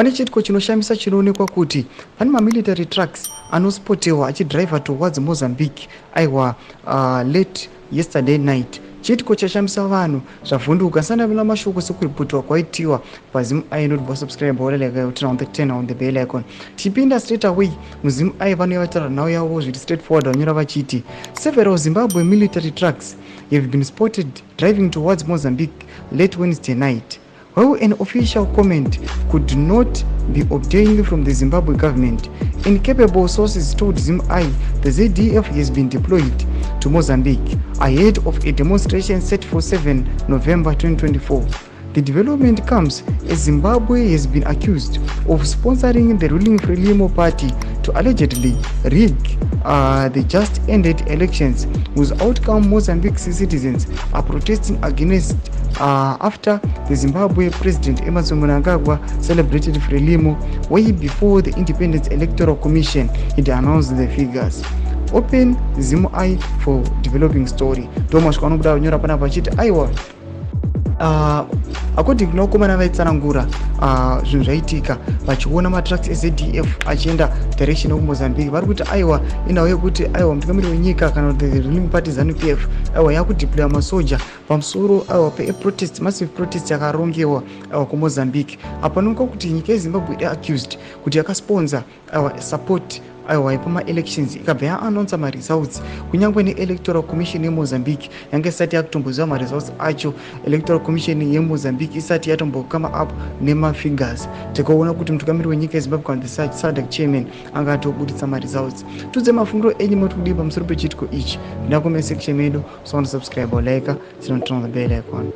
pane chitiko chinoshamisa chinoonekwa kuti pane military trucks anospotewa achidriva towards Mozambique aiwa late yesterday night. Chitiko chashamisa vanhu zvavhunduka sana vina mashoko sekuripotiwa kwaitiwa pazimu ai not subscribe wala turn on the 10 on the bell icon. Tipinda straight away muzimu ai vanhu vatara now yavo zviri straightforward vanyora vachiti several Zimbabwe military trucks have been spotted driving towards Mozambique late Wednesday night. While an official comment could not be obtained from the Zimbabwe government, incapable sources told ZimI the ZDF has been deployed to Mozambique ahead of a demonstration set for 7 November 2024. The development comes as Zimbabwe has been accused of sponsoring the ruling Frelimo party to allegedly rig the just-ended elections, whose outcome Mozambique's citizens are protesting against after the Zimbabwe President Emmerson Mnangagwa celebrated Frelimo way before the Independent Electoral Commission had announced the figures. Open ZimI for developing story. Thomas Kwanubuda nyora pana pachiti aiwa according to nokomana vaitsanangura zvinhu zvaitika vachiona matracks eZDF achienda direction of Mozambique vari kuti aiwa indawo yekuti aiwa mutungamiri wenyika kana the ruling party ZANU-PF aiwa yakudeploya masoja pamusoro aiwa pe-protest massive protest yakarongewa aiwa kuMozambique. Apa nokuwa kuti nyika yeZimbabwe accused kuti yakasponsor aiwa support aiwa pama-elections ikabva yaannounce ma-results kunyangwe ne-electoral commission yeMozambique yange isati yakutomboziva ma-results acho. Electoral commission yeMozambique isati yatombokama up nema-figures. Tikaona kuti mutungamiri wenyika yeZimbabwe kana the SADC Chairman anga atobuditsa ma-results. Tudze mafunguro enyu moti kudii pamusoro pechitiko ichi. Ndakome section medu, so subscribe or like, turn on the bell icon.